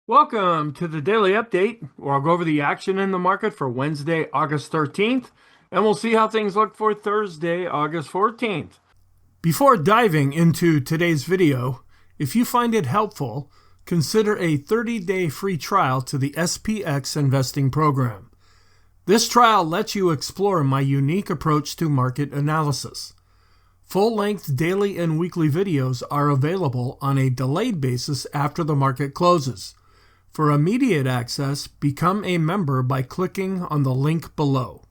Welcome to the daily update, where I'll go over the action in the market for Wednesday, August 13th, and we'll see how things look for Thursday, August 14th. Before diving into today's video, if you find it helpful, consider a 30-day free trial to the SPX investing program. This trial lets you explore my unique approach to market analysis. Full-length daily and weekly videos are available on a delayed basis after the market closes. For immediate access, become a member by clicking on the link below.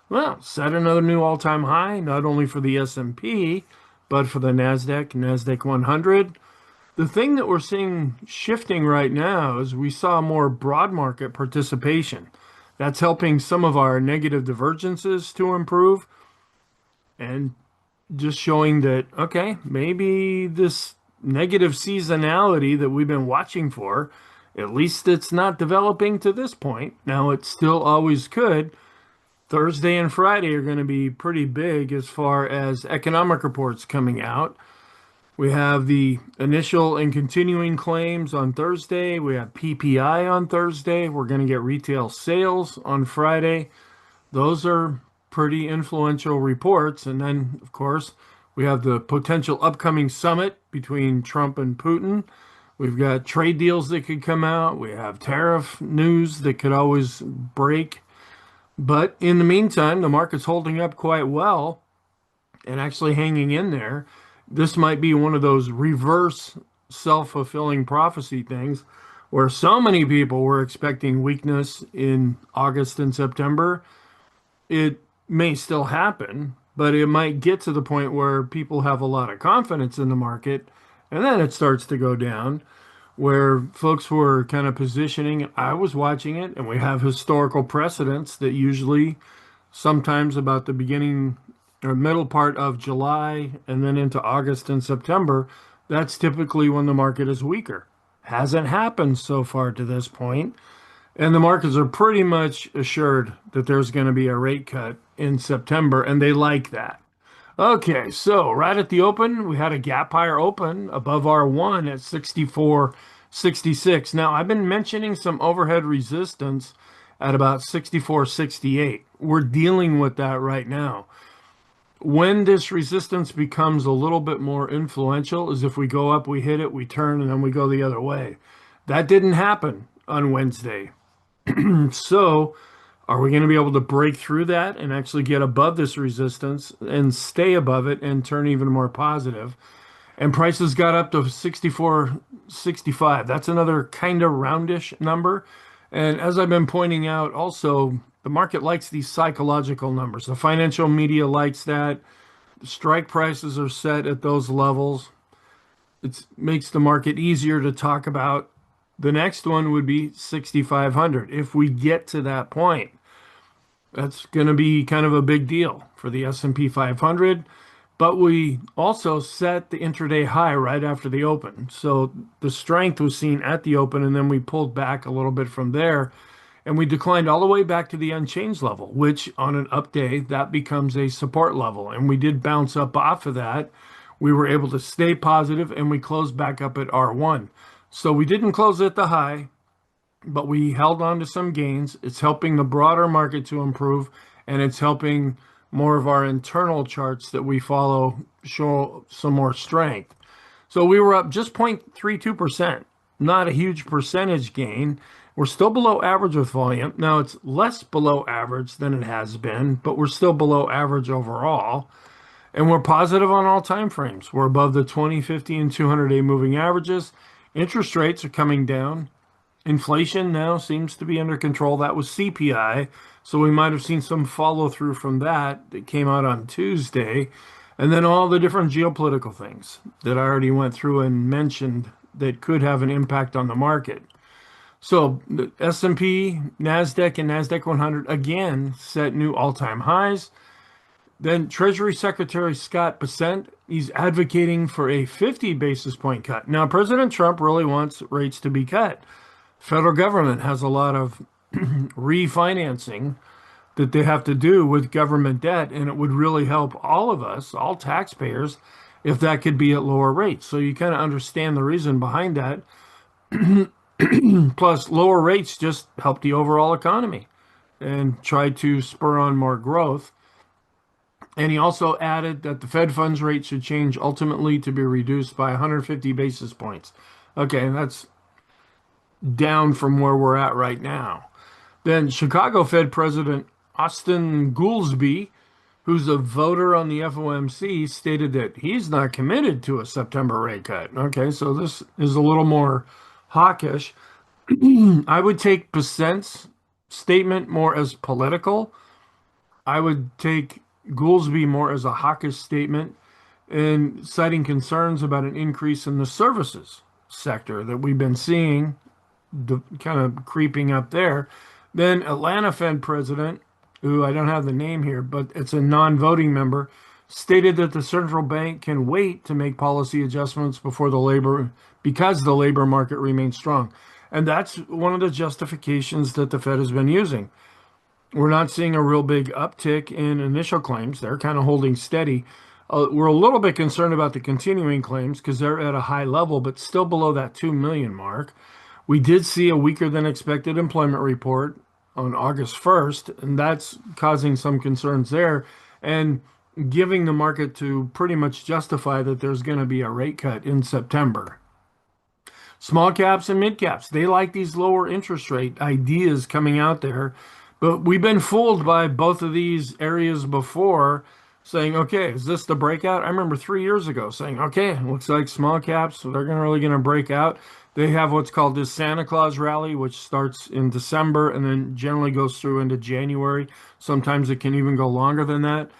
Well, set another new all-time high, not only for the S&P, but for the NASDAQ 100. The thing that we're seeing shifting right now is we saw more broad market participation. That's helping some of our negative divergences to improve and just showing that, okay, maybe this negative seasonality that we've been watching for, at least it's not developing to this point. Now, it still always could. Thursday and Friday are going to be pretty big as far as economic reports coming out. We have the initial and continuing claims on Thursday. We have PPI on Thursday. We're going to get retail sales on Friday. Those are pretty influential reports. And then, of course, we have the potential upcoming summit between Trump and Putin. We've got trade deals that could come out. We have tariff news that could always break. But in the meantime, the market's holding up quite well and actually hanging in there. This might be one of those reverse self-fulfilling prophecy things where so many people were expecting weakness in August and September. It may still happen, but it might get to the point where people have a lot of confidence in the market, and then it starts to go down, where folks were kind of positioning. I was watching it, and we have historical precedents that usually sometimes about the beginning or middle part of July and then into August and September, that's typically when the market is weaker. Hasn't happened so far to this point. And the markets are pretty much assured that there's going to be a rate cut in September, and they like that. Okay, so right at the open, we had a gap higher open above R1 at 64.66. Now, I've been mentioning some overhead resistance at about 64.68. We're dealing with that right now. When this resistance becomes a little bit more influential is if we go up, we hit it, we turn, and then we go the other way. That didn't happen on Wednesday. So are we going to be able to break through that and actually get above this resistance and stay above it and turn even more positive? And prices got up to 64.65. That's another kind of roundish number. And as I've been pointing out, also, the market likes these psychological numbers. The financial media likes that. The strike prices are set at those levels. It makes the market easier to talk about. The next one would be 6,500. If we get to that point, that's going to be kind of a big deal for the S&P 500. But we also set the intraday high right after the open. So the strength was seen at the open, and then we pulled back a little bit from there. And we declined all the way back to the unchanged level, which on an up day, that becomes a support level. And we did bounce up off of that. We were able to stay positive, and we closed back up at R1. So we didn't close at the high, but we held on to some gains. It's helping the broader market to improve, and it's helping more of our internal charts that we follow show some more strength. So we were up just 0.32%, not a huge percentage gain. We're still below average with volume. Now, it's less below average than it has been, but we're still below average overall. And we're positive on all time frames. We're above the 20, 50, and 200-day moving averages. Interest rates are coming down. Inflation now seems to be under control. That was CPI, so we might have seen some follow through from that came out on Tuesday. And then all the different geopolitical things that I already went through and mentioned that could have an impact on the market. So the S&P, NASDAQ, and NASDAQ 100 again set new all-time highs. Then Treasury Secretary Scott Bessent, he's advocating for a 50 basis point cut. Now, President Trump really wants rates to be cut. Federal government has a lot of refinancing that they have to do with government debt, and it would really help all of us, all taxpayers, if that could be at lower rates. So you kind of understand the reason behind that. Plus, lower rates just help the overall economy and try to spur on more growth. And he also added that the Fed funds rate should change ultimately to be reduced by 150 basis points. Okay, that's down from where we're at right now. Then Chicago Fed President Austin Goolsbee, who's a voter on the FOMC, stated that he's not committed to a September rate cut. Okay, so this is a little more hawkish. I would take Percent's statement more as political. I would take Goolsbee more as a hawkish statement and citing concerns about an increase in the services sector that we've been seeing kind of creeping up there. Then Atlanta Fed president, who I don't have the name here, but it's a non-voting member, stated that the central bank can wait to make policy adjustments because the labor market remains strong. And that's one of the justifications that the Fed has been using. We're not seeing a real big uptick in initial claims. They're kind of holding steady. We're a little bit concerned about the continuing claims because they're at a high level, but still below that 2 million mark. We did see a weaker than expected employment report on August 1st, and that's causing some concerns there and giving the market to pretty much justify that there's going to be a rate cut in September. Small caps and mid caps, they like these lower interest rate ideas coming out there. But we've been fooled by both of these areas before, saying, okay, is this the breakout? I remember 3 years ago saying, okay, it looks like small caps, so they're really going to break out. They have what's called this Santa Claus rally, which starts in December and then generally goes through into January. Sometimes it can even go longer than that.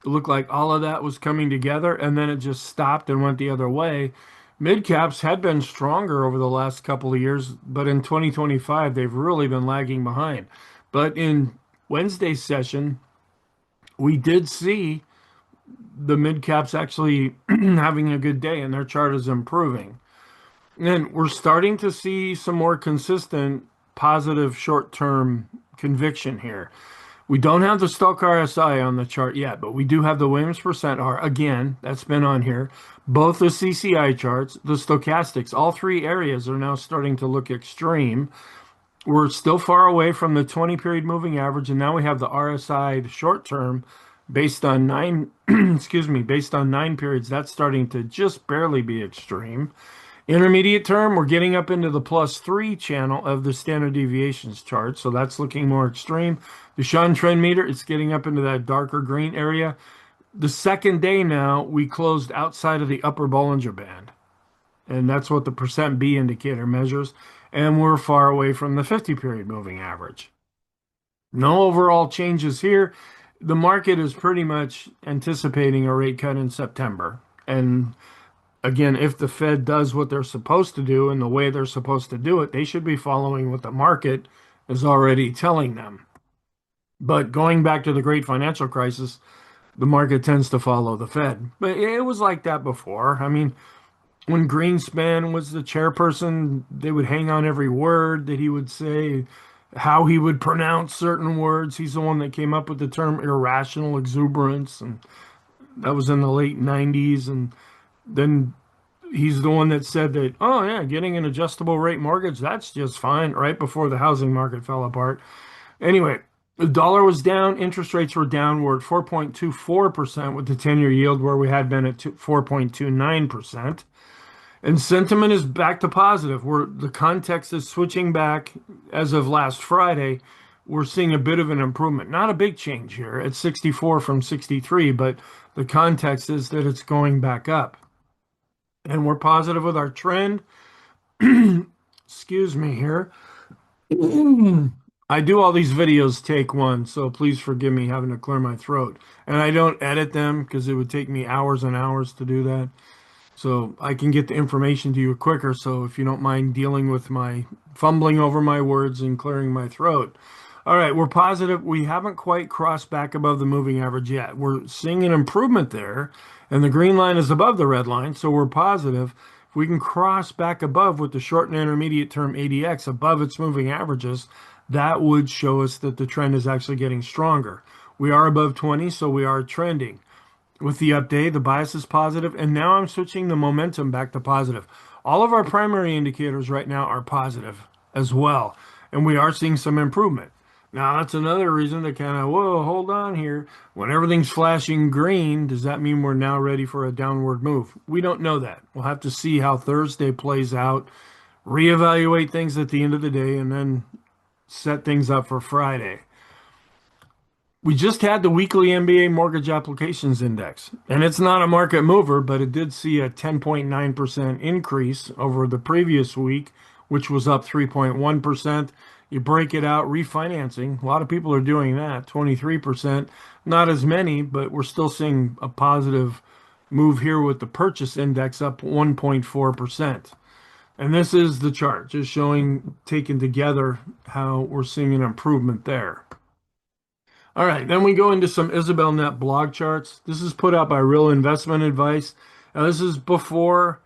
It looked like all of that was coming together, and then it just stopped and went the other way. Mid caps had been stronger over the last couple of years, but in 2025, they've really been lagging behind. But in Wednesday's session, we did see the mid caps actually having a good day, and their chart is improving. And we're starting to see some more consistent positive short-term conviction here. We don't have the Stochk RSI on the chart yet, but we do have the Williams percent R. Again, that's been on here. Both the CCI charts, the stochastics, all three areas are now starting to look extreme. We're still far away from the 20-period moving average, and now we have the RSI, the short term, based on nine, based on 9 periods. That's starting to just barely be extreme. Intermediate term, we're getting up into the +3 channel of the standard deviations chart, so that's looking more extreme. The Shan trend meter, it's getting up into that darker green area. The second day now, we closed outside of the upper Bollinger Band, and that's what the percent B indicator measures, and we're far away from the 50-period moving average. No overall changes here. The market is pretty much anticipating a rate cut in September, and again, if the Fed does what they're supposed to do and the way they're supposed to do it, they should be following what the market is already telling them. But going back to the great financial crisis, the market tends to follow the Fed. But it was like that before. I mean, when Greenspan was the chairperson, they would hang on every word that he would say, how he would pronounce certain words. He's the one that came up with the term irrational exuberance, and that was in the late 90s. And then he's the one that said that, oh, yeah, getting an adjustable rate mortgage, that's just fine, right before the housing market fell apart. Anyway, the dollar was down, interest rates were downward 4.24% with the 10-year yield where we had been at 4.29%. And sentiment is back to positive, where the context is switching back as of last Friday. We're seeing a bit of an improvement. Not a big change here at 64 from 63, but the context is that it's going back up. And we're positive with our trend. Excuse me here. I do all these videos take one, so please forgive me having to clear my throat. And I don't edit them because it would take me hours and hours to do that. So I can get the information to you quicker. So if you don't mind dealing with my fumbling over my words and clearing my throat. All right, we're positive. We haven't quite crossed back above the moving average yet. We're seeing an improvement there, and the green line is above the red line, so we're positive. If we can cross back above with the short and intermediate term ADX above its moving averages, that would show us that the trend is actually getting stronger. We are above 20, so we are trending. With the update, the bias is positive, and now I'm switching the momentum back to positive. All of our primary indicators right now are positive as well, and we are seeing some improvement. Now, that's another reason to kind of, whoa, hold on here. When everything's flashing green, does that mean we're now ready for a downward move? We don't know that. We'll have to see how Thursday plays out, reevaluate things at the end of the day, and then set things up for Friday. We just had the weekly MBA mortgage applications index, and it's not a market mover, but it did see a 10.9% increase over the previous week, which was up 3.1%. You break it out, refinancing, a lot of people are doing that, 23%. Not as many, but we're still seeing a positive move here with the purchase index up 1.4%. And this is the chart, just showing taken together how we're seeing an improvement there. All right, then we go into some Isabel Net blog charts. This is put out by Real Investment Advice. Now, this is before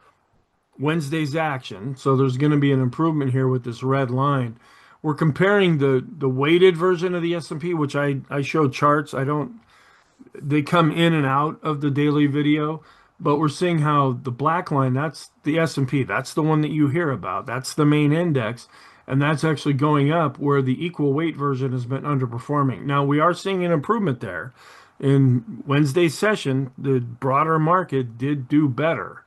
Wednesday's action, so there's going to be an improvement here with this red line. We're comparing the weighted version of the S&P, which I show charts. They come in and out of the daily video, but we're seeing how the black line, that's the S&P. That's the one that you hear about. That's the main index. And that's actually going up where the equal weight version has been underperforming. Now, we are seeing an improvement there. In Wednesday's session, the broader market did do better.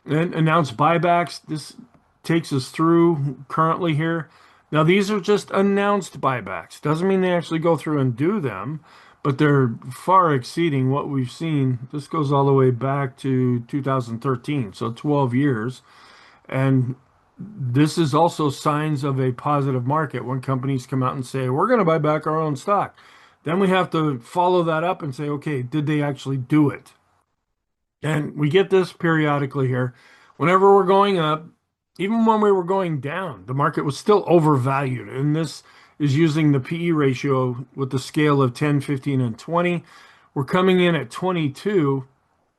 And announced buybacks, this takes us through currently here. Now, these are just announced buybacks. Doesn't mean they actually go through and do them, but they're far exceeding what we've seen. This goes all the way back to 2013, so 12 years. And this is also signs of a positive market when companies come out and say, we're going to buy back our own stock. Then we have to follow that up and say, okay, did they actually do it? And we get this periodically here. Whenever we're going up, even when we were going down, the market was still overvalued. And this is using the PE ratio with the scale of 10, 15, and 20. We're coming in at 22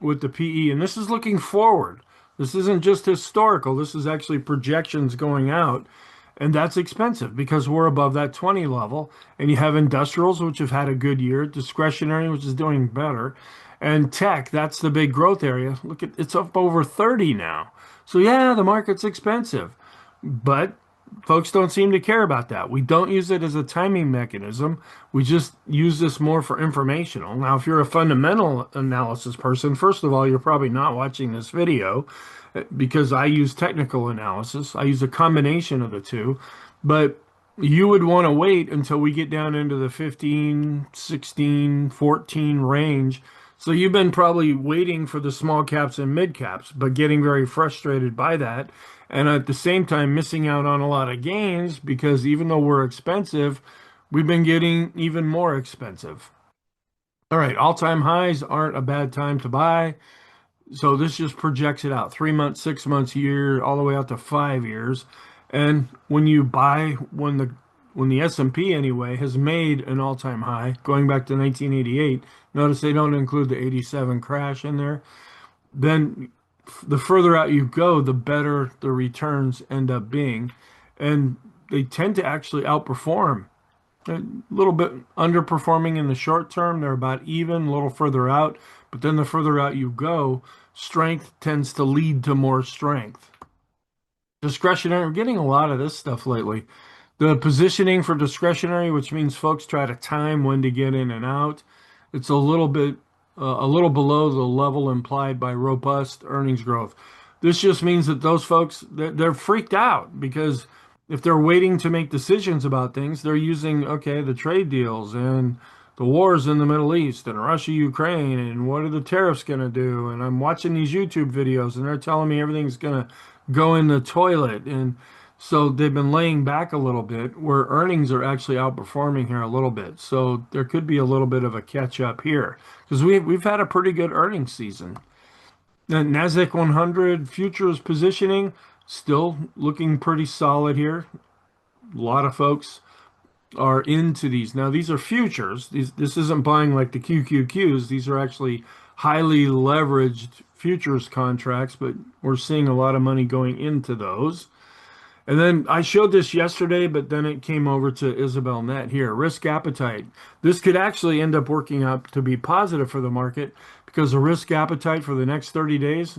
with the PE, and this is looking forward. This isn't just historical. This is actually projections going out. And that's expensive because we're above that 20 level. And you have industrials, which have had a good year, discretionary, which is doing better, and tech, that's the big growth area. Look at it's up over 30 now. So yeah, the market's expensive. But folks don't seem to care about that. We don't use it as a timing mechanism. We just use this more for informational. Now, if you're a fundamental analysis person, first of all, you're probably not watching this video because I use technical analysis. I use a combination of the two, but you would want to wait until we get down into the 15, 16, 14 range. So you've been probably waiting for the small caps and mid caps, but getting very frustrated by that. And at the same time, missing out on a lot of gains because even though we're expensive, we've been getting even more expensive. All right, all-time highs aren't a bad time to buy. So this just projects it out 3 months, 6 months, year, all the way out to 5 years. And when you buy, when the S&P anyway has made an all-time high going back to 1988, notice they don't include the 87 crash in there, then the further out you go, the better the returns end up being. And they tend to actually outperform. A little bit underperforming in the short term. They're about even, a little further out. But then the further out you go, strength tends to lead to more strength. Discretionary, we're getting a lot of this stuff lately. The positioning for discretionary, which means folks try to time when to get in and out, it's a little below the level implied by robust earnings growth. This just means that those folks, they're freaked out because if they're waiting to make decisions about things, they're using, okay, the trade deals and the wars in the Middle East and Russia, Ukraine, and what are the tariffs going to do? And I'm watching these YouTube videos and they're telling me everything's going to go in the toilet. And so they've been laying back a little bit where earnings are actually outperforming here a little bit. So there could be a little bit of a catch up here because we've had a pretty good earnings season. And NASDAQ 100 futures positioning still looking pretty solid here. A lot of folks are into these. Now, these are futures. This isn't buying like the QQQs. These are actually highly leveraged futures contracts, but we're seeing a lot of money going into those. And then I showed this yesterday, but then it came over to Isabel Net here. Risk appetite. This could actually end up working out to be positive for the market because the risk appetite for the next 30 days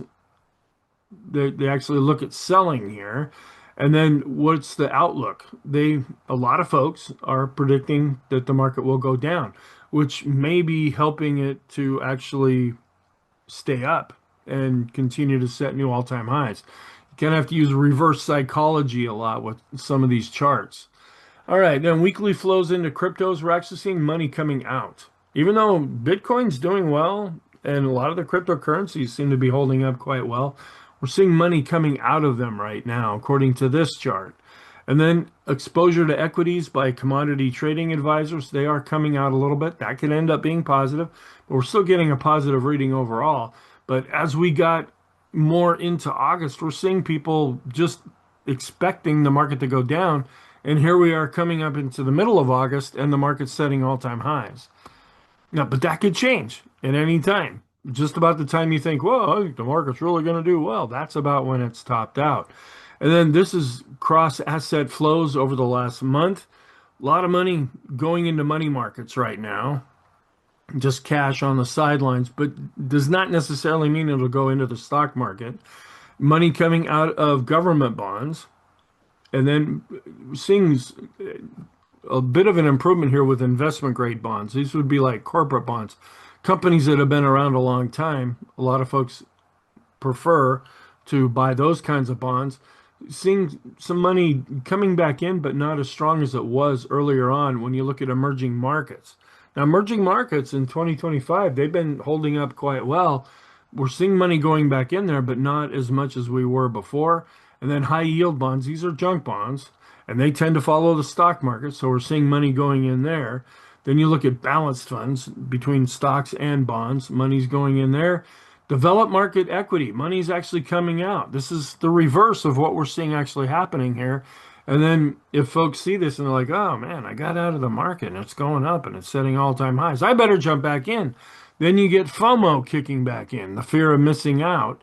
They actually look at selling here. And then what's the outlook? A lot of folks are predicting that the market will go down, which may be helping it to actually stay up and continue to set new all-time highs. You kind of have to use reverse psychology a lot with some of these charts. All right, then weekly flows into cryptos. We're actually seeing money coming out. Even though Bitcoin's doing well and a lot of the cryptocurrencies seem to be holding up quite well, we're seeing money coming out of them right now, according to this chart. And then exposure to equities by commodity trading advisors, they are coming out a little bit. That could end up being positive, but we're still getting a positive reading overall. But as we got more into August, we're seeing people just expecting the market to go down. And here we are coming up into the middle of August and the market's setting all-time highs. Now, but that could change at any time. Just about the time you think, well, I think the market's really going to do well, that's about when it's topped out. And then this is cross asset flows over the last month. A lot of money going into money markets right now, just cash on the sidelines, but does not necessarily mean it'll go into the stock market. Money coming out of government bonds, and then seeing a bit of an improvement here with investment grade bonds. These would be like corporate bonds, companies that have been around a long time. A lot of folks prefer to buy those kinds of bonds. Seeing some money coming back in, but not as strong as it was earlier on when you look at emerging markets. Now, emerging markets in 2025, they've been holding up quite well. We're seeing money going back in there, but not as much as we were before. And then high yield bonds, these are junk bonds, and they tend to follow the stock market. So we're seeing money going in there. Then you look at balanced funds between stocks and bonds, money's going in there. Developed market equity, money's actually coming out. This is the reverse of what we're seeing actually happening here. And then if folks see this and they're like, oh man, I got out of the market and it's going up and it's setting all-time highs, I better jump back in. Then you get FOMO kicking back in, the fear of missing out.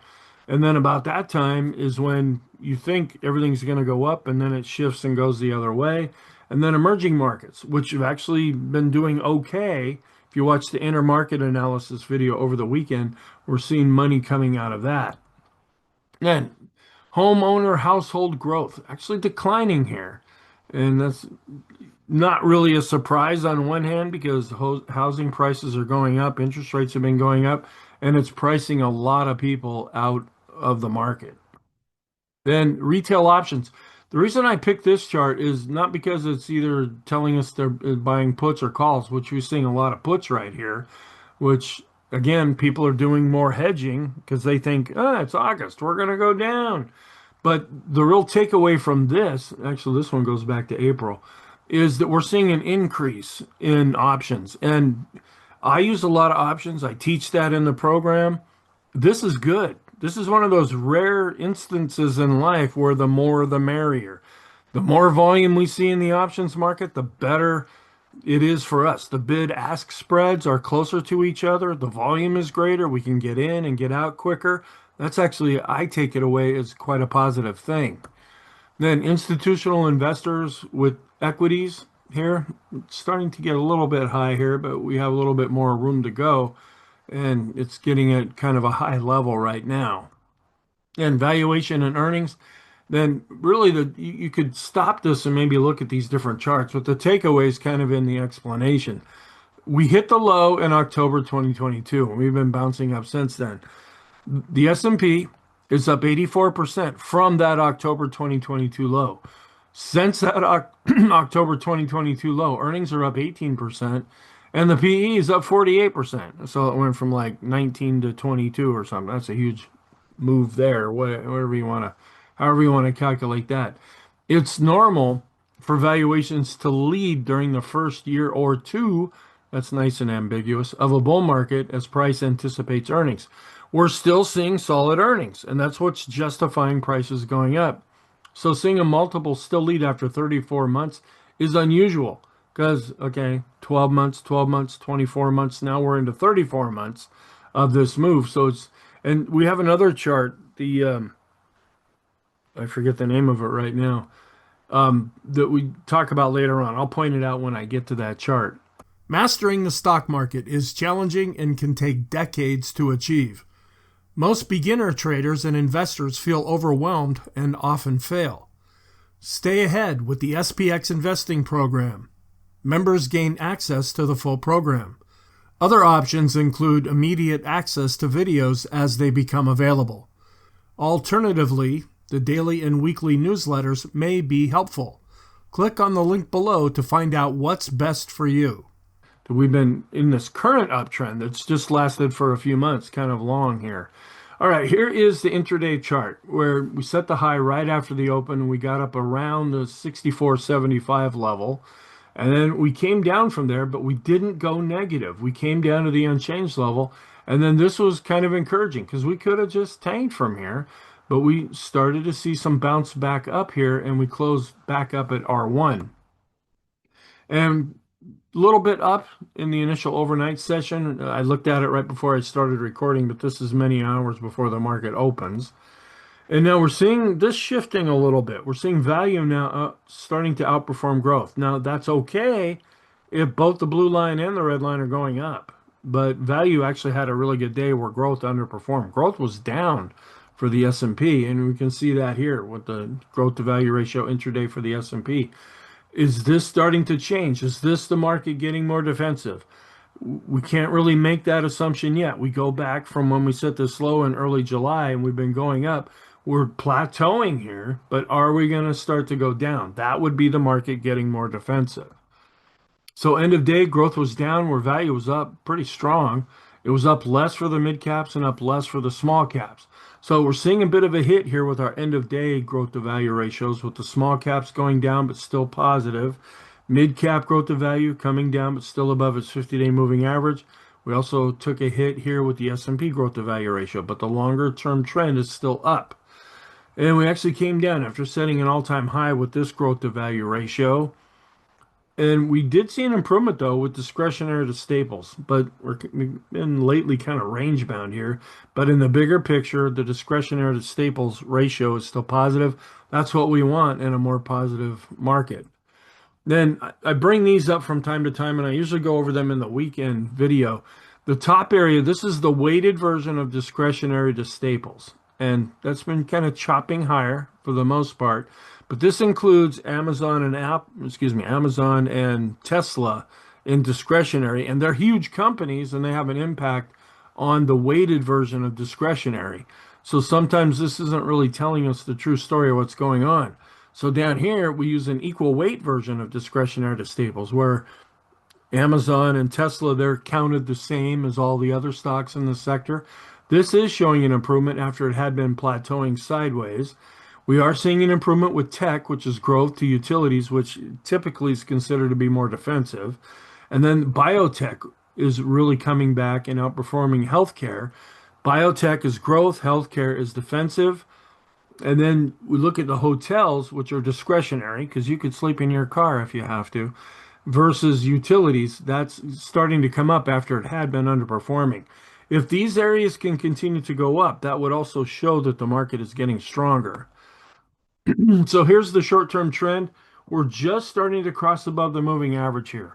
And then about that time is when you think everything's going to go up and then it shifts and goes the other way. And then emerging markets, which have actually been doing okay. If you watch the intermarket analysis video over the weekend, we're seeing money coming out of that. Then homeowner household growth actually declining here. And that's not really a surprise on one hand because housing prices are going up, interest rates have been going up, and it's pricing a lot of people out of the market. Then retail options. The reason I picked this chart is not because it's either telling us they're buying puts or calls, which we're seeing a lot of puts right here, which again, people are doing more hedging because they think, it's August, we're going to go down. But the real takeaway from this, actually, this one goes back to April, is that we're seeing an increase in options. And I use a lot of options. I teach that in the program. This is good. This is one of those rare instances in life where the more the merrier. The more volume we see in the options market, the better it is for us. The bid-ask spreads are closer to each other. The volume is greater. We can get in and get out quicker. That's actually, I take it away as quite a positive thing. Then institutional investors with equities here, it's starting to get a little bit high here, but we have a little bit more room to go. And it's getting at kind of a high level right now. And valuation and earnings, then really you could stop this and maybe look at these different charts, but the takeaway is kind of in the explanation. We hit the low in October 2022, and we've been bouncing up since then. The S&P is up 84% from that October 2022 low. Since that October 2022 low, earnings are up 18%. And the PE is up 48%. So it went from like 19 to 22 or something. That's a huge move there, whatever you want to, however you want to calculate that. It's normal for valuations to lead during the first year or two, that's nice and ambiguous, of a bull market as price anticipates earnings. We're still seeing solid earnings, and that's what's justifying prices going up. So seeing a multiple still lead after 34 months is unusual. Because, okay, 12 months, 24 months, now we're into 34 months of this move. So it's, and we have another chart, I forget the name of it right now, that we talk about later on. I'll point it out when I get to that chart. Mastering the stock market is challenging and can take decades to achieve. Most beginner traders and investors feel overwhelmed and often fail. Stay ahead with the SPX investing program. Members gain access to the full program. Other options include immediate access to videos as they become available. Alternatively, the daily and weekly newsletters may be helpful. Click on the link below to find out what's best for you. We've been in this current uptrend that's just lasted for a few months, kind of long here. All right, here is the intraday chart where we set the high right after the open and we got up around the 64.75 level. And then we came down from there, but we didn't go negative. We came down to the unchanged level. And then this was kind of encouraging because we could have just tanked from here, but we started to see some bounce back up here and we closed back up at R1. And a little bit up in the initial overnight session. I looked at it right before I started recording, but this is many hours before the market opens. And now we're seeing this shifting a little bit. We're seeing value now starting to outperform growth. Now that's okay if both the blue line and the red line are going up. But value actually had a really good day where growth underperformed. Growth was down for the S&P, and we can see that here with the growth to value ratio intraday for the S&P. Is this starting to change? Is this the market getting more defensive? We can't really make that assumption yet. We go back from when we set this low in early July and we've been going up. We're plateauing here, but are we going to start to go down? That would be the market getting more defensive. So end of day growth was down where value was up pretty strong. It was up less for the mid caps and up less for the small caps. So we're seeing a bit of a hit here with our end of day growth to value ratios with the small caps going down but still positive. Mid cap growth to value coming down but still above its 50-day moving average. We also took a hit here with the S&P growth to value ratio, but the longer term trend is still up. And we actually came down after setting an all-time high with this growth to value ratio. And we did see an improvement, though, with discretionary to staples, but we've been lately kind of range bound here. But in the bigger picture, the discretionary to staples ratio is still positive. That's what we want in a more positive market. Then I bring these up from time to time, and I usually go over them in the weekend video. The top area, this is the weighted version of discretionary to staples. And that's been kind of chopping higher for the most part. But this includes Amazon and Tesla in discretionary. And they're huge companies and they have an impact on the weighted version of discretionary. So sometimes this isn't really telling us the true story of what's going on. So down here, we use an equal weight version of discretionary to staples where Amazon and Tesla, they're counted the same as all the other stocks in the sector. This is showing an improvement after it had been plateauing sideways. We are seeing an improvement with tech, which is growth to utilities, which typically is considered to be more defensive. And then biotech is really coming back and outperforming healthcare. Biotech is growth, healthcare is defensive. And then we look at the hotels, which are discretionary, because you could sleep in your car if you have to, versus utilities. That's starting to come up after it had been underperforming. If these areas can continue to go up, that would also show that the market is getting stronger. So here's the short-term trend. We're just starting to cross above the moving average here.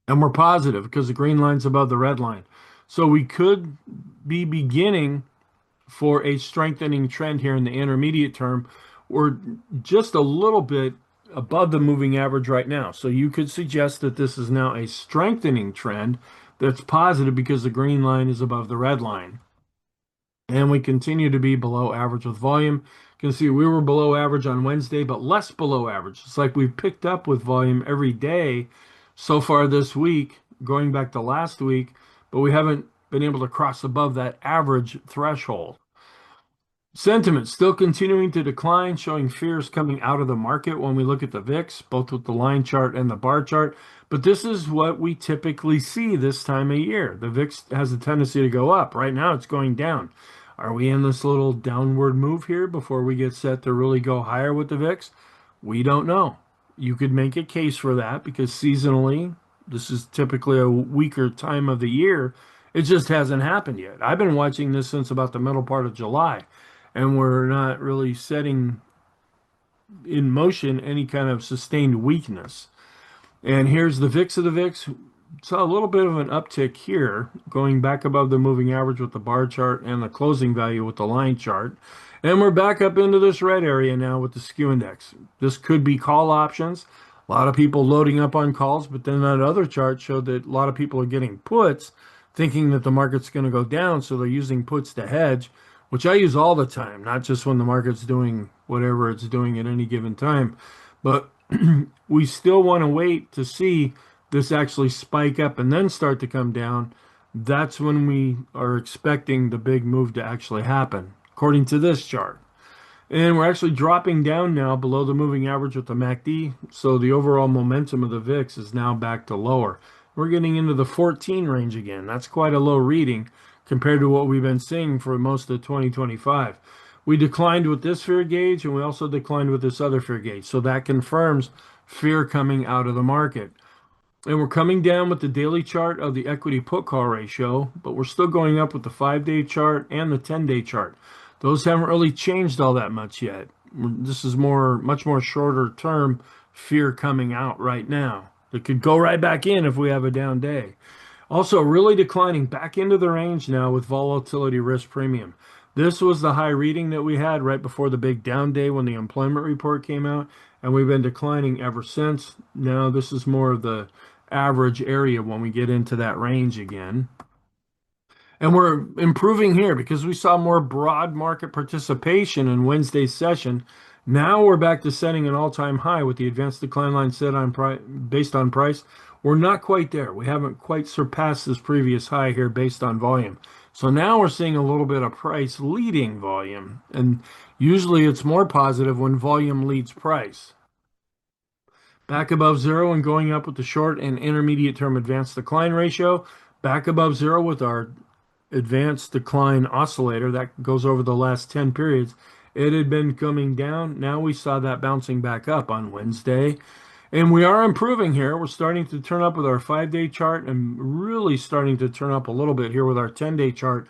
And we're positive because the green line's above the red line. So we could be beginning for a strengthening trend here in the intermediate term. We're just a little bit above the moving average right now. So you could suggest that this is now a strengthening trend that's positive because the green line is above the red line. And we continue to be below average with volume. You can see we were below average on Wednesday, but less below average. It's like we've picked up with volume every day so far this week, going back to last week, but we haven't been able to cross above that average threshold. Sentiment still continuing to decline, showing fears coming out of the market when we look at the VIX, both with the line chart and the bar chart. But this is what we typically see this time of year. The VIX has a tendency to go up. Right now, it's going down. Are we in this little downward move here before we get set to really go higher with the VIX? We don't know. You could make a case for that because seasonally, this is typically a weaker time of the year. It just hasn't happened yet. I've been watching this since about the middle part of July, and we're not really setting in motion any kind of sustained weakness. And here's the VIX of the VIX. saw a little bit of an uptick here, going back above the moving average with the bar chart and the closing value with the line chart. And we're back up into this red area now with the skew index. This could be call options. A lot of people loading up on calls, but then that other chart showed that a lot of people are getting puts, thinking that the market's going to go down, so they're using puts to hedge, which I use all the time, not just when the market's doing whatever it's doing at any given time. But we still want to wait to see this actually spike up and then start to come down. That's when we are expecting the big move to actually happen, according to this chart. And we're actually dropping down now below the moving average with the MACD. So the overall momentum of the VIX is now back to lower. We're getting into the 14 range again. That's quite a low reading compared to what we've been seeing for most of 2025. We declined with this fear gauge and we also declined with this other fear gauge. So that confirms fear coming out of the market. And we're coming down with the daily chart of the equity put call ratio, but we're still going up with the 5-day chart and the 10-day chart. Those haven't really changed all that much yet. This is much more shorter term fear coming out right now. It could go right back in if we have a down day. Also, really declining back into the range now with volatility risk premium. This was the high reading that we had right before the big down day when the employment report came out, and we've been declining ever since. Now, this is more of the average area when we get into that range again. And we're improving here because we saw more broad market participation in Wednesday's session. Now we're back to setting an all-time high with the advanced decline line set on based on price. We're not quite there. We haven't quite surpassed this previous high here based on volume. So now we're seeing a little bit of price leading volume. And usually it's more positive when volume leads price. Back above zero and going up with the short and intermediate term advanced decline ratio. Back above zero with our advanced decline oscillator that goes over the last 10 periods. It had been coming down. Now we saw that bouncing back up on Wednesday. And we are improving here. We're starting to turn up with our 5-day chart and really starting to turn up a little bit here with our 10-day chart.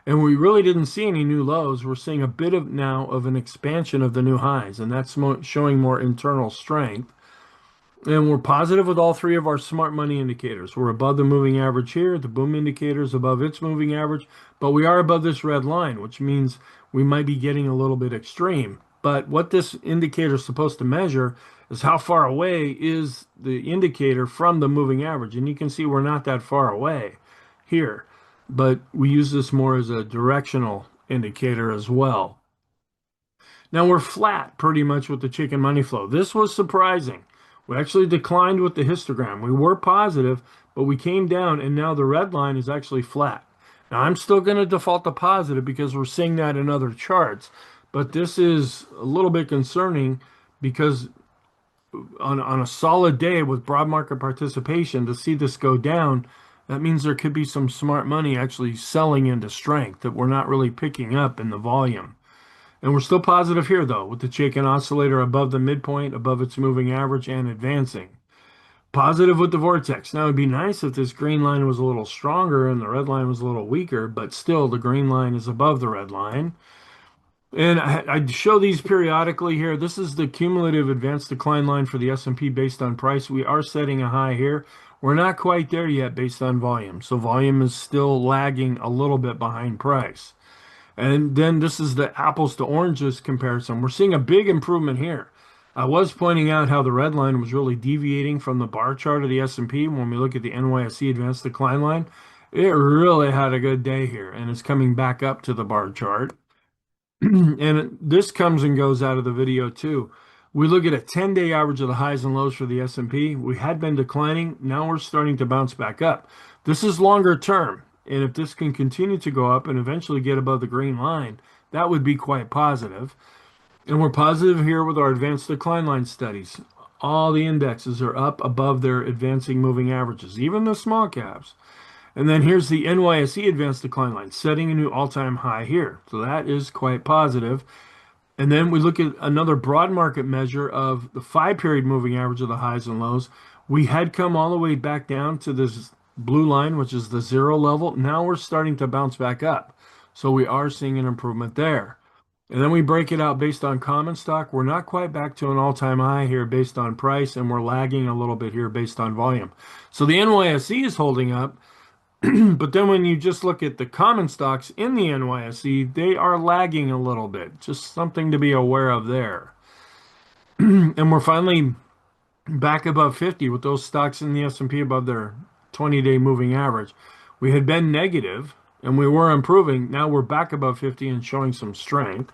And we really didn't see any new lows. We're seeing a bit of now of an expansion of the new highs, and that's showing more internal strength. And we're positive with all three of our smart money indicators. We're above the moving average here. The boom indicator is above its moving average, but we are above this red line, which means we might be getting a little bit extreme. But what this indicator is supposed to measure is how far away is the indicator from the moving average. And you can see we're not that far away here, but we use this more as a directional indicator as well. Now we're flat pretty much with the chicken money flow. This was surprising. We actually declined with the histogram. We were positive, but we came down, and now the red line is actually flat. Now I'm still going to default to positive because we're seeing that in other charts, but this is a little bit concerning because on a solid day with broad market participation, to see this go down, that means there could be some smart money actually selling into strength that we're not really picking up in the volume. And we're still positive here, though, with the chicken oscillator above the midpoint, above its moving average, and advancing. Positive with the vortex. Now, it'd be nice if this green line was a little stronger and the red line was a little weaker, but still, the green line is above the red line. And I show these periodically here. This is the cumulative advanced decline line for the S&P based on price. We are setting a high here. We're not quite there yet based on volume. So volume is still lagging a little bit behind price. And then this is the apples to oranges comparison. We're seeing a big improvement here. I was pointing out how the red line was really deviating from the bar chart of the S&P. When we look at the NYSE advanced decline line, it really had a good day here and it's coming back up to the bar chart. And this comes and goes out of the video too. We look at a 10-day average of the highs and lows for the S&P. We had been declining. Now we're starting to bounce back up. This is longer term. And if this can continue to go up and eventually get above the green line, that would be quite positive. And we're positive here with our advanced decline line studies. All the indexes are up above their advancing moving averages, even the small caps. And then here's the NYSE advanced decline line, setting a new all-time high here. So that is quite positive. And then we look at another broad market measure of the 5-period moving average of the highs and lows. We had come all the way back down to this blue line, which is the zero level. Now we're starting to bounce back up. So we are seeing an improvement there. And then we break it out based on common stock. We're not quite back to an all-time high here based on price, and we're lagging a little bit here based on volume. So the NYSE is holding up, but then when you just look at the common stocks in the NYSE, they are lagging a little bit. Just something to be aware of there. And we're finally back above 50 with those stocks in the S&P above their 20-day moving average. We had been negative and we were improving. Now we're back above 50 and showing some strength.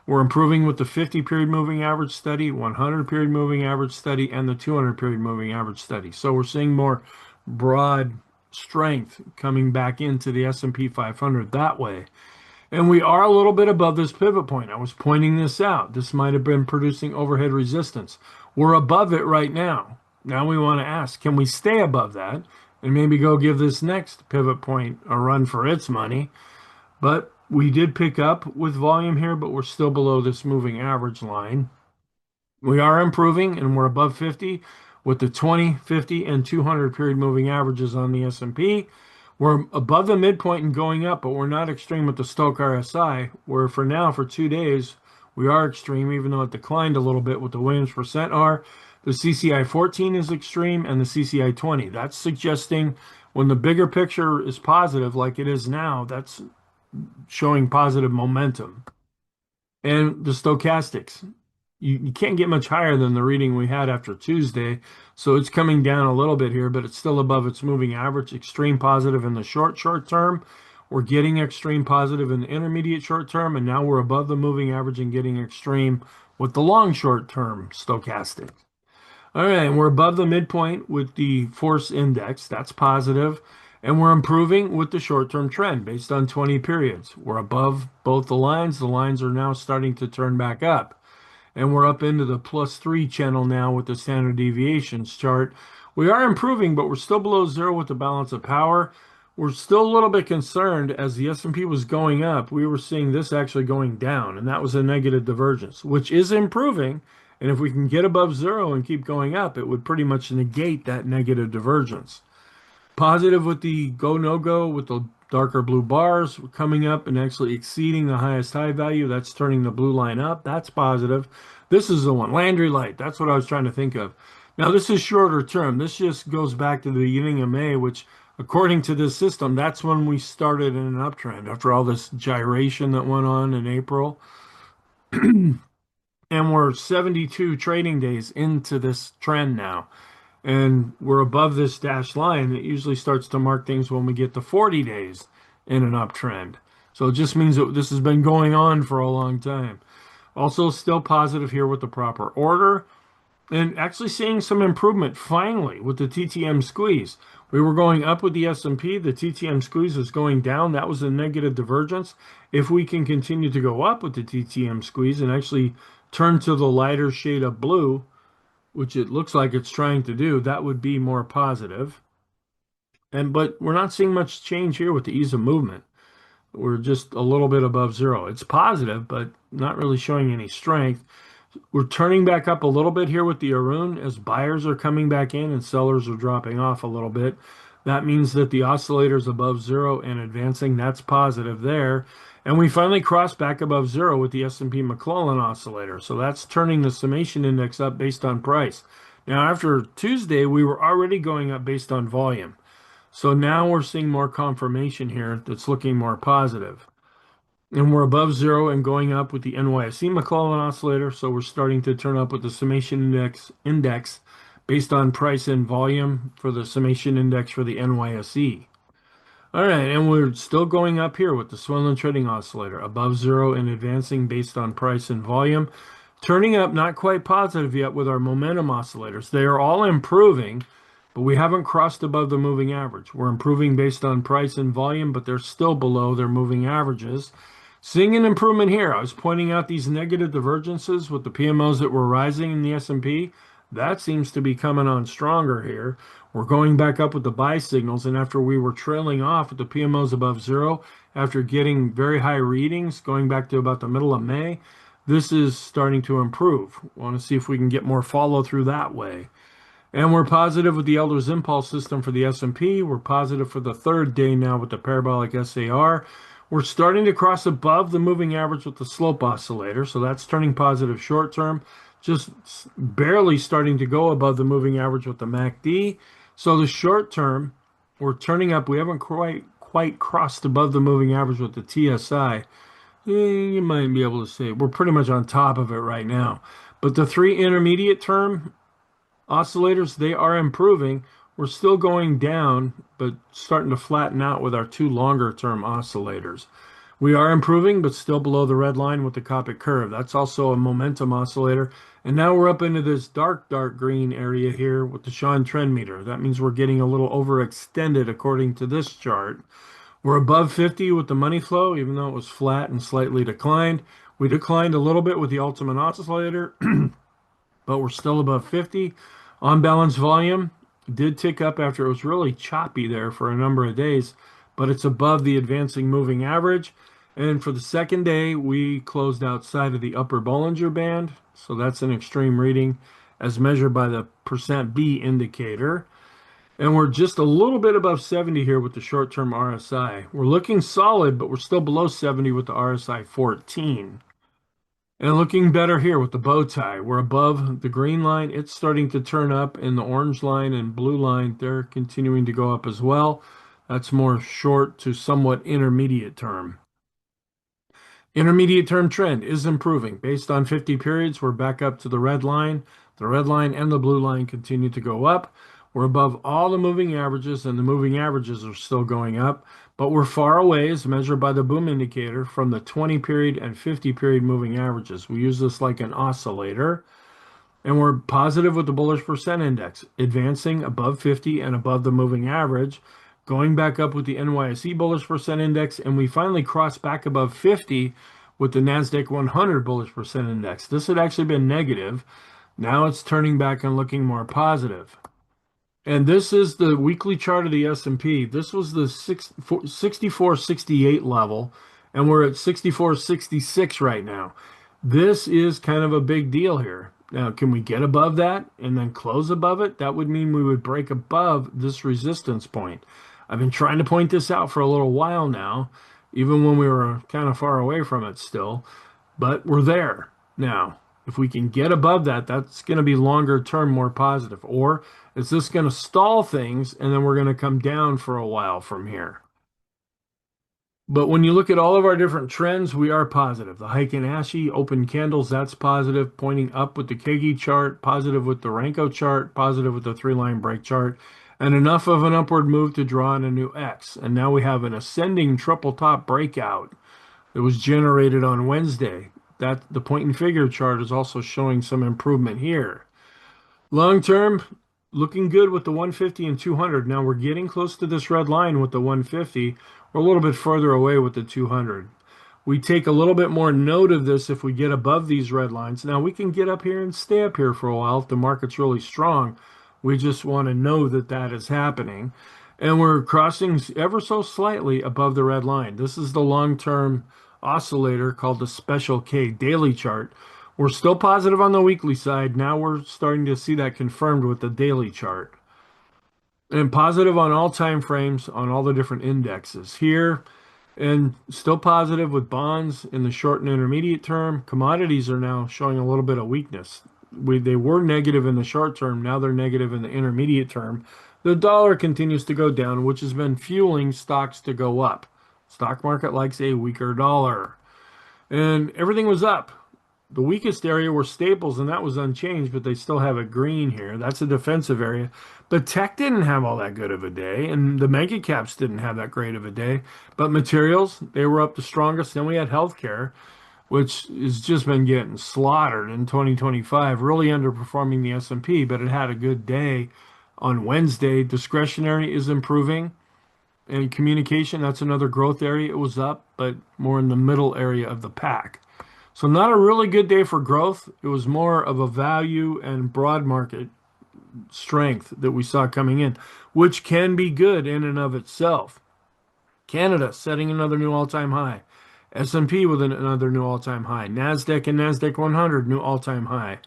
We're improving with the 50 period moving average study, 100 period moving average study, and the 200 period moving average study. So we're seeing more broad strength coming back into the S&P 500 that way. And we are a little bit above this pivot point. I was pointing this out. This might have been producing overhead resistance. We're above it right now. Now we want to ask, can we stay above that and maybe go give this next pivot point a run for its money? But we did pick up with volume here, but we're still below this moving average line. We are improving and we're above 50 with the 20, 50, and 200 period moving averages on the S&P. We're above the midpoint and going up, but we're not extreme with the Stochk RSI, where for now, for 2 days, we are extreme, even though it declined a little bit with the Williams percent R. The CCI 14 is extreme and the CCI 20. That's suggesting when the bigger picture is positive, like it is now, that's showing positive momentum. And the stochastics, you can't get much higher than the reading we had after Tuesday. So it's coming down a little bit here, but it's still above its moving average. Extreme positive in the short term. We're getting extreme positive in the intermediate short term, and now we're above the moving average and getting extreme with the long short term stochastic. All right, and we're above the midpoint with the force index. That's positive. And we're improving with the short-term trend based on 20 periods. We're above both the lines. The lines are now starting to turn back up. And we're up into the +3 channel now with the standard deviations chart. We are improving, but we're still below zero with the balance of power. We're still a little bit concerned as the S&P was going up. We were seeing this actually going down, and that was a negative divergence, which is improving. And if we can get above zero and keep going up, it would pretty much negate that negative divergence. Positive with the go, no go with the darker blue bars. We're coming up and actually exceeding the highest high value. That's turning the blue line up. That's positive. This is the one, Landry Light. That's what I was trying to think of. Now, this is shorter term. This just goes back to the beginning of May, which, according to this system, that's when we started in an uptrend after all this gyration that went on in April. And we're 72 trading days into this trend now. And we're above this dashed line. It usually starts to mark things when we get to 40 days in an uptrend. So it just means that this has been going on for a long time. Also, still positive here with the proper order. And actually seeing some improvement finally with the TTM squeeze. We were going up with the S&P. The TTM squeeze is going down. That was a negative divergence. If we can continue to go up with the TTM squeeze and actually turn to the lighter shade of blue, which it looks like it's trying to do, that would be more positive. But we're not seeing much change here with the ease of movement. We're just a little bit above zero. It's positive, but not really showing any strength. We're turning back up a little bit here with the Arun as buyers are coming back in and sellers are dropping off a little bit. That means that the oscillator is above zero and advancing. That's positive there. And we finally crossed back above zero with the S&P McClellan oscillator. So that's turning the summation index up based on price. Now, after Tuesday, we were already going up based on volume. So now we're seeing more confirmation here that's looking more positive. And we're above zero and going up with the NYSE McClellan oscillator. So we're starting to turn up with the summation index based on price and volume for the summation index for the NYSE. All right, and we're still going up here with the Swindler Trading Oscillator, above zero and advancing based on price and volume. Turning up, not quite positive yet with our momentum oscillators. They are all improving, but we haven't crossed above the moving average. We're improving based on price and volume, but they're still below their moving averages. Seeing an improvement here. I was pointing out these negative divergences with the PMOs that were rising in the S&P. That seems to be coming on stronger here. We're going back up with the buy signals, and after we were trailing off with the PMOs above zero, after getting very high readings, going back to about the middle of May, this is starting to improve. We want to see if we can get more follow through that way. And we're positive with the Elder's Impulse system for the S&P. We're positive for the third day now with the parabolic SAR. We're starting to cross above the moving average with the slope oscillator, so that's turning positive short term. Just barely starting to go above the moving average with the MACD. So the short term, we're turning up. We haven't quite crossed above the moving average with the TSI. You might be able to say we're pretty much on top of it right now. But the three intermediate term oscillators, they are improving. We're still going down, but starting to flatten out with our two longer term oscillators. We are improving, but still below the red line with the Copic curve. That's also a momentum oscillator. And now we're up into this dark green area here with the Sean trend meter. That means we're getting a little overextended according to this chart. We're above 50 with the money flow, even though it was flat and slightly declined. We declined a little bit with the ultimate oscillator, but we're still above 50. On balance volume did tick up after it was really choppy there for a number of days, but it's above the advancing moving average. And for the second day, we closed outside of the upper Bollinger Band. So that's an extreme reading as measured by the percent B indicator. And we're just a little bit above 70 here with the short-term RSI. We're looking solid, but we're still below 70 with the RSI 14. And looking better here with the bow tie. We're above the green line. It's starting to turn up, and the orange line and blue line, they're continuing to go up as well. That's more short to somewhat intermediate term. Intermediate term trend is improving. Based on 50 periods, we're back up to the red line. The red line and the blue line continue to go up. We're above all the moving averages, and the moving averages are still going up, but we're far away as measured by the boom indicator from the 20 period and 50 period moving averages. We use this like an oscillator, and we're positive with the bullish percent index, advancing above 50 and above the moving average, going back up with the NYSE bullish percent index, and we finally crossed back above 50 with the NASDAQ 100 bullish percent index. This had actually been negative. Now it's turning back and looking more positive. And this is the weekly chart of the S&P. This was the 64.68 level, and we're at 64.66 right now. This is kind of a big deal here. Now, can we get above that and then close above it? That would mean we would break above this resistance point. I've been trying to point this out for a little while now, even when we were kind of far away from it still, but we're there now. If we can get above that, that's going to be longer term, more positive. Or is this going to stall things and then we're going to come down for a while from here? But when you look at all of our different trends, we are positive. The Heiken Ashi open candles, that's positive, pointing up with the Kegi chart, positive with the Renko chart, positive with the three-line break chart, and enough of an upward move to draw in a new X. And now we have an ascending triple top breakout that was generated on Wednesday. That the point and figure chart is also showing some improvement here. Long term, looking good with the 150 and 200. Now we're getting close to this red line with the 150. We're a little bit further away with the 200. We take a little bit more note of this if we get above these red lines. Now we can get up here and stay up here for a while if the market's really strong. We just want to know that that is happening. And we're crossing ever so slightly above the red line. This is the long-term oscillator called the Special K daily chart. We're still positive on the weekly side. Now we're starting to see that confirmed with the daily chart. And positive on all time frames on all the different indexes here. And still positive with bonds in the short and intermediate term. Commodities are now showing a little bit of weakness. They were negative in the short term. Now they're negative in the intermediate term. The dollar continues to go down, which has been fueling stocks to go up. Stock market likes a weaker dollar. And everything was up. The weakest area were staples, and that was unchanged, but they still have a green here. That's a defensive area. But tech didn't have all that good of a day, and the mega caps didn't have that great of a day. But materials, they were up the strongest. Then we had healthcare, which has just been getting slaughtered in 2025, really underperforming the S&P, but it had a good day on Wednesday. Discretionary is improving. And communication, that's another growth area. It was up, but more in the middle area of the pack. So not a really good day for growth. It was more of a value and broad market strength that we saw coming in, which can be good in and of itself. Canada setting another new all-time high. S&P with another new all-time high. NASDAQ and NASDAQ 100 new all-time high.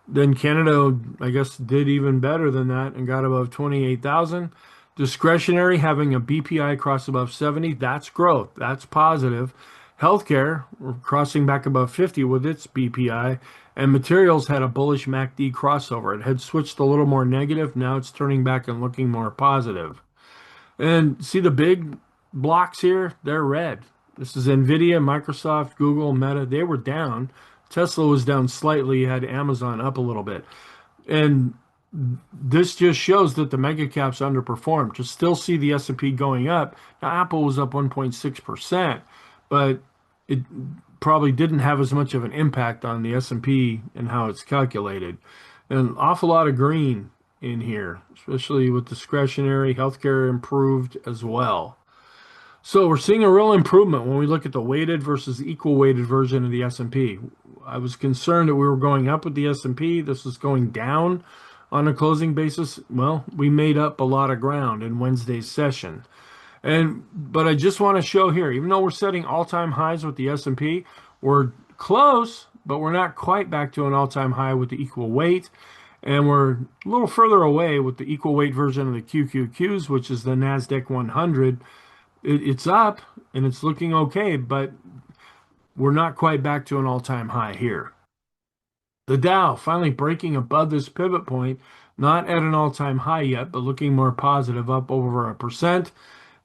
Then Canada, I guess, did even better than that and got above 28,000. Discretionary having a BPI cross above 70, that's growth. That's positive. Healthcare, we're crossing back above 50 with its BPI. And materials had a bullish MACD crossover. It had switched a little more negative. Now it's turning back and looking more positive. And see the big blocks here? They're red. This is Nvidia, Microsoft, Google, Meta. They were down. Tesla was down slightly. You had Amazon up a little bit. And this just shows that the mega caps underperformed. To still see the S&P going up. Now Apple was up 1.6%, but it probably didn't have as much of an impact on the S&P and how it's calculated. An awful lot of green in here, especially with discretionary. Healthcare improved as well. So we're seeing a real improvement when we look at the weighted versus equal weighted version of the S&P. I was concerned that we were going up with the S&P. This was going down on a closing basis. Well, we made up a lot of ground in Wednesday's session. But I just want to show here, even though we're setting all-time highs with the S&P, we're close, but we're not quite back to an all-time high with the equal weight. And we're a little further away with the equal weight version of the QQQs, which is the NASDAQ 100. It's up and it's looking okay, but we're not quite back to an all-time high here. The Dow finally breaking above this pivot point, not at an all-time high yet, but looking more positive, up over 1%.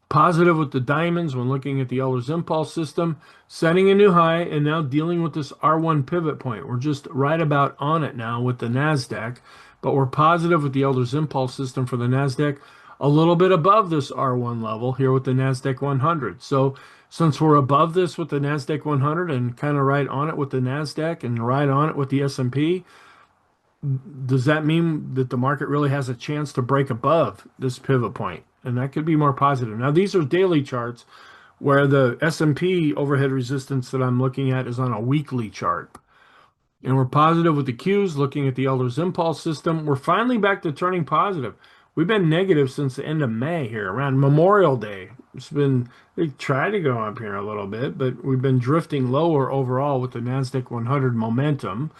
Positive with the diamonds when looking at the Eller's Impulse system, setting a new high and now dealing with this R1 pivot point. We're just right about on it now with the NASDAQ, but we're positive with the Eller's Impulse system for the NASDAQ, a little bit above this R1 level here with the NASDAQ 100. So since we're above this with the NASDAQ 100 and kind of right on it with the NASDAQ and right on it with the S&P, does that mean that the market really has a chance to break above this pivot point? And that could be more positive. Now, these are daily charts where the S&P overhead resistance that I'm looking at is on a weekly chart. And we're positive with the Qs, looking at the Elder's Impulse system. We're finally back to turning positive. We've been negative since the end of May here, around Memorial Day. They tried to go up here a little bit, but we've been drifting lower overall with the NASDAQ 100 momentum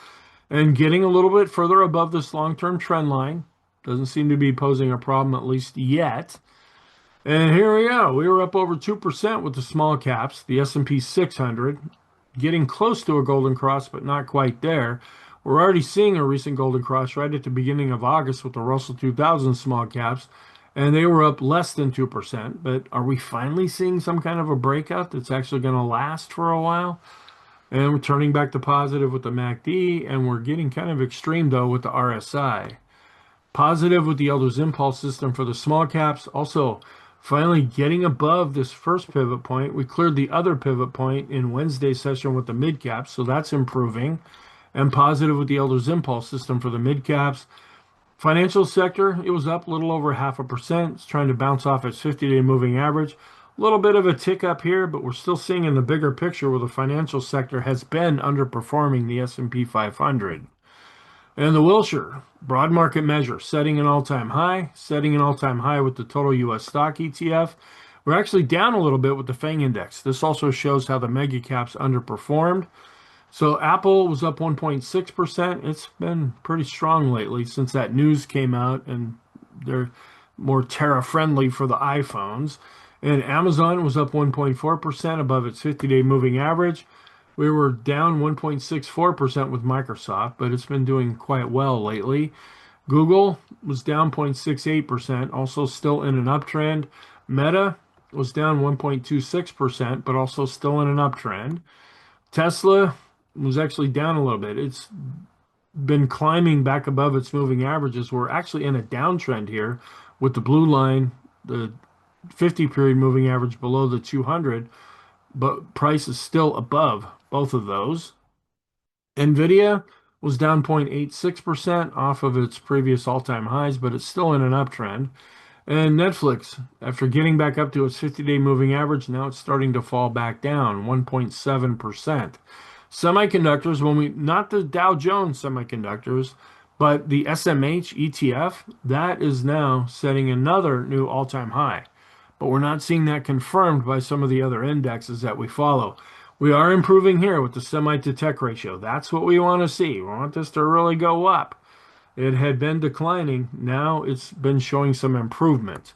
and getting a little bit further above this long-term trend line. Doesn't seem to be posing a problem, at least yet. And here we go. We were up over 2% with the small caps, the S&P 600, getting close to a golden cross, but not quite there. We're already seeing a recent golden cross right at the beginning of August with the Russell 2000 small caps, and they were up less than 2%. But are we finally seeing some kind of a breakout that's actually going to last for a while? And we're turning back to positive with the MACD, and we're getting kind of extreme, though, with the RSI. Positive with the Elder's Impulse system for the small caps. Also, finally getting above this first pivot point. We cleared the other pivot point in Wednesday's session with the mid caps, so that's improving. And positive with the Elder's Impulse system for the mid caps. Financial sector, it was up a little over 0.5%. It's trying to bounce off its 50-day moving average. A little bit of a tick up here, but we're still seeing in the bigger picture where the financial sector has been underperforming the S&P 500. And the Wilshire broad market measure setting an all-time high with the total U.S. stock ETF. We're actually down a little bit with the FANG index. This also shows how the mega caps underperformed. So Apple was up 1.6%. It's been pretty strong lately since that news came out, and they're more tariff-friendly for the iPhones. And Amazon was up 1.4% above its 50-day moving average. We were down 1.64% with Microsoft, but it's been doing quite well lately. Google was down 0.68%, also still in an uptrend. Meta was down 1.26%, but also still in an uptrend. Tesla was actually down a little bit. It's been climbing back above its moving averages. We're actually in a downtrend here with the blue line, the 50-period moving average below the 200, but price is still above both of those. Nvidia was down 0.86% off of its previous all-time highs, but it's still in an uptrend. And Netflix, after getting back up to its 50-day moving average, now it's starting to fall back down 1.7%. Semiconductors, not the Dow Jones semiconductors, but the SMH ETF, that is now setting another new all-time high. But we're not seeing that confirmed by some of the other indexes that we follow. We are improving here with the semi to tech ratio. That's what we want to see. We want this to really go up. It had been declining. Now it's been showing some improvement.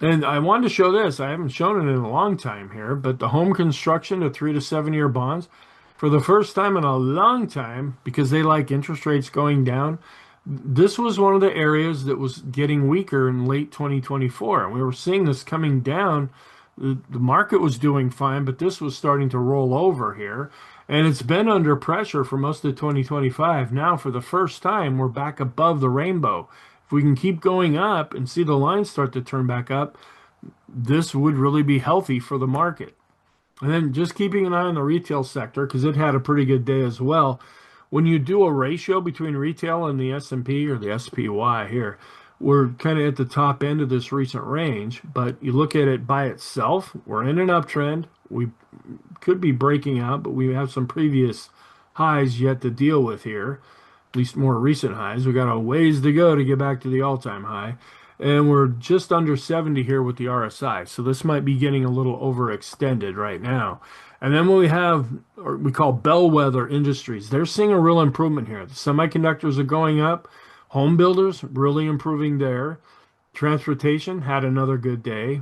And I wanted to show this. I haven't shown it in a long time here, but the home construction to 3 to 7 year bonds, for the first time in a long time, because they like interest rates going down, this was one of the areas that was getting weaker in late 2024. We were seeing this coming down. The market was doing fine, but this was starting to roll over here. And it's been under pressure for most of 2025. Now, for the first time, we're back above the rainbow. If we can keep going up and see the lines start to turn back up, this would really be healthy for the market. And then just keeping an eye on the retail sector because it had a pretty good day as well. When you do a ratio between retail and the S&P or the SPY here, we're kind of at the top end of this recent range, but you look at it by itself, we're in an uptrend. We could be breaking out, but we have some previous highs yet to deal with here, at least more recent highs. We got a ways to go to get back to the all-time high. And we're just under 70 here with the RSI. So this might be getting a little overextended right now. And then when we have, or we call bellwether industries, they're seeing a real improvement here. The semiconductors are going up. Home builders really improving there. Transportation had another good day,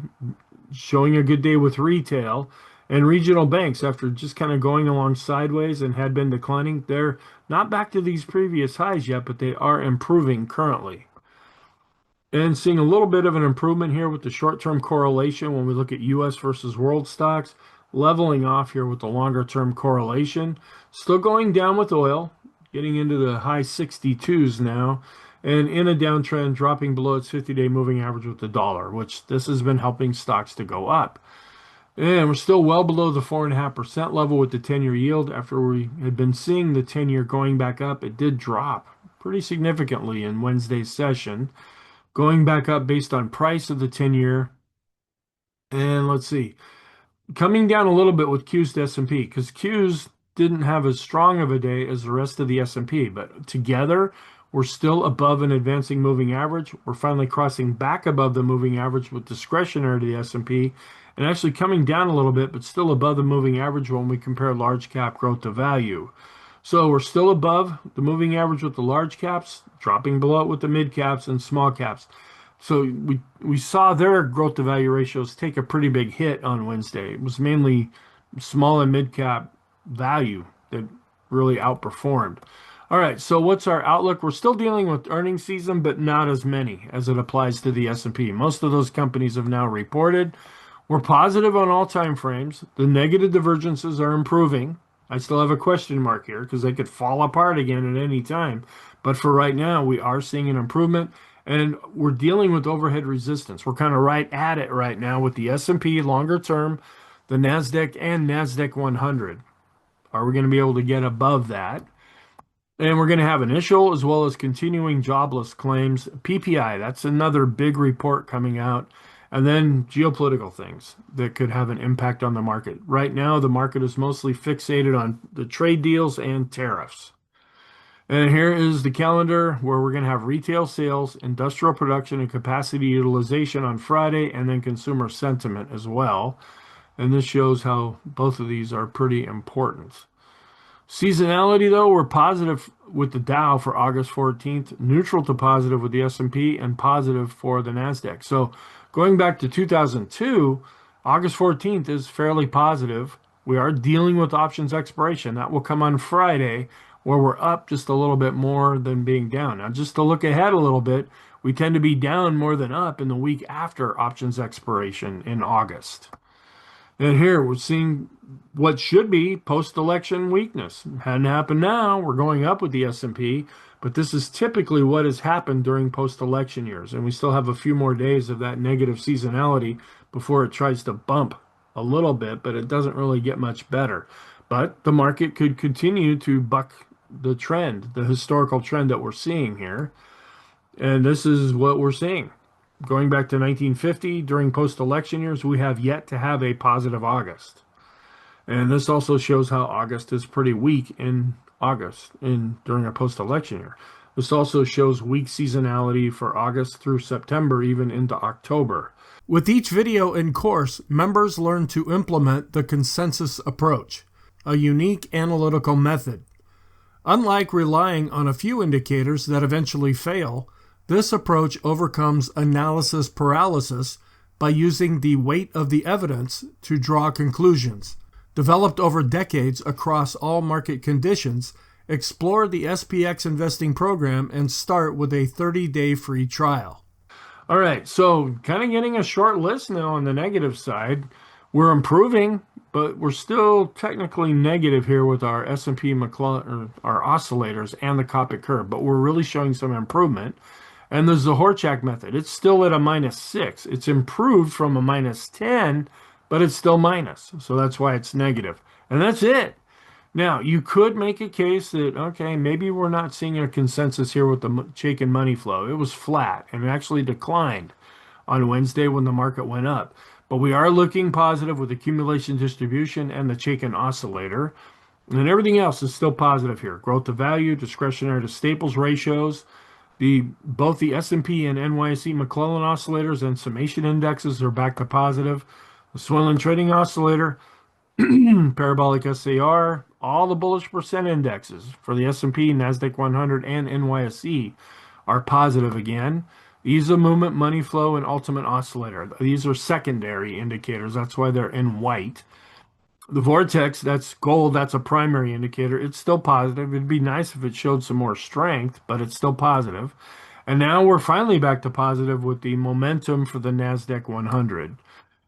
showing a good day with retail. And regional banks, after just kind of going along sideways and had been declining, they're not back to these previous highs yet, but they are improving currently. And seeing a little bit of an improvement here with the short-term correlation when we look at US versus world stocks, leveling off here with the longer-term correlation. Still going down with oil, getting into the high 62s now, and in a downtrend, dropping below its 50-day moving average with the dollar, which this has been helping stocks to go up. And we're still well below the 4.5% level with the 10-year yield. After we had been seeing the 10-year going back up, it did drop pretty significantly in Wednesday's session. Going back up based on price of the 10-year. And let's see. Coming down a little bit with Q's to S&P because Q's didn't have as strong of a day as the rest of the S&P, but together we're still above an advancing moving average. We're finally crossing back above the moving average with discretionary to the S&P and actually coming down a little bit, but still above the moving average when we compare large cap growth to value. So we're still above the moving average with the large caps, dropping below it with the mid caps and small caps. So we saw their growth to value ratios take a pretty big hit on Wednesday. It was mainly small and mid cap value that really outperformed. All right, so what's our outlook? We're still dealing with earnings season, but not as many as it applies to the S&P. Most of those companies have now reported. We're positive on all time frames. The negative divergences are improving. I still have a question mark here because they could fall apart again at any time. But for right now, we are seeing an improvement, and we're dealing with overhead resistance. We're kind of right at it right now with the S&P longer term, the NASDAQ, and NASDAQ 100. Are we going to be able to get above that? And we're going to have initial as well as continuing jobless claims. PPI, that's another big report coming out. And then geopolitical things that could have an impact on the market. Right now, the market is mostly fixated on the trade deals and tariffs. And here is the calendar where we're going to have retail sales, industrial production, and capacity utilization on Friday, and then consumer sentiment as well. And this shows how both of these are pretty important. Seasonality, though, we're positive with the Dow for August 14th, neutral to positive with the S&P, and positive for the NASDAQ. So going back to 2002, August 14th is fairly positive. We are dealing with options expiration. That will come on Friday, where we're up just a little bit more than being down. Now, just to look ahead a little bit, we tend to be down more than up in the week after options expiration in August. And here we're seeing what should be post-election weakness. Hadn't happened now. We're going up with the S&P, but this is typically what has happened during post-election years. And we still have a few more days of that negative seasonality before it tries to bump a little bit, but it doesn't really get much better. But the market could continue to buck the trend, the historical trend that we're seeing here. And this is what we're seeing. Going back to 1950, during post-election years, we have yet to have a positive August. And this also shows how August is pretty weak in August during a post-election year. This also shows weak seasonality for August through September, even into October. With each video and course, members learn to implement the consensus approach, a unique analytical method. Unlike relying on a few indicators that eventually fail, this approach overcomes analysis paralysis by using the weight of the evidence to draw conclusions. Developed over decades across all market conditions, explore the SPX investing program and start with a 30-day free trial. All right, so kind of getting a short list now on the negative side. We're improving, but we're still technically negative here with our S&P McClellan, our oscillators and the Copic curve, but we're really showing some improvement. And the Zohorchak method, it's still at a -6. It's improved from a -10, but it's still minus. So that's why it's negative. And that's it. Now, you could make a case that, okay, maybe we're not seeing a consensus here with the Chaikin money flow. It was flat and it actually declined on Wednesday when the market went up. But we are looking positive with accumulation distribution and the Chaikin oscillator. And everything else is still positive here. Growth to value, discretionary to staples ratios. Both the S&P and NYSE McClellan oscillators and summation indexes are back to positive. The Swilling trading oscillator, parabolic SAR, all the bullish percent indexes for the S&P, NASDAQ 100, and NYSE are positive again. Ease of movement, money flow, and ultimate oscillator. These are secondary indicators. That's why they're in white. The vortex, that's gold, that's a primary indicator. It's still positive. It'd be nice if it showed some more strength, but it's still positive. And now we're finally back to positive with the momentum for the NASDAQ 100.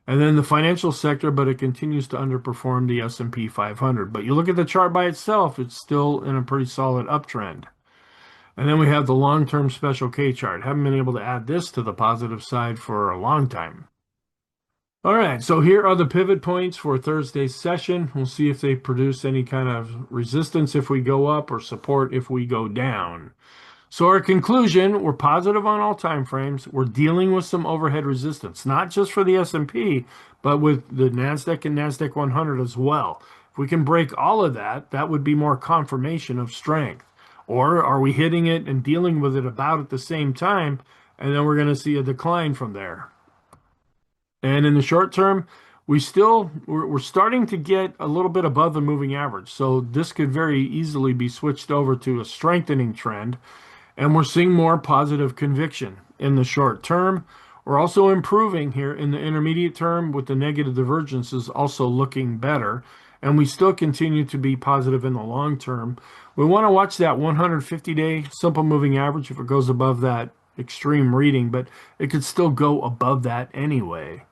And then the financial sector, but it continues to underperform the S&P 500. But you look at the chart by itself, it's still in a pretty solid uptrend. And then we have the long-term special K chart. Haven't been able to add this to the positive side for a long time. All right, so here are the pivot points for Thursday's session. We'll see if they produce any kind of resistance if we go up or support if we go down. So our conclusion, we're positive on all time frames. We're dealing with some overhead resistance, not just for the S&P, but with the NASDAQ and NASDAQ 100 as well. If we can break all of that, that would be more confirmation of strength. Or are we hitting it and dealing with it about at the same time, and then we're going to see a decline from there? And in the short term, we're starting to get a little bit above the moving average. So this could very easily be switched over to a strengthening trend. And we're seeing more positive conviction in the short term. We're also improving here in the intermediate term with the negative divergences also looking better. And we still continue to be positive in the long term. We want to watch that 150-day simple moving average if it goes above that extreme reading, but it could still go above that anyway.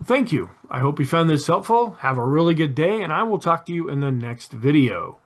Thank you. I hope you found this helpful. Have a really good day, and I will talk to you in the next video.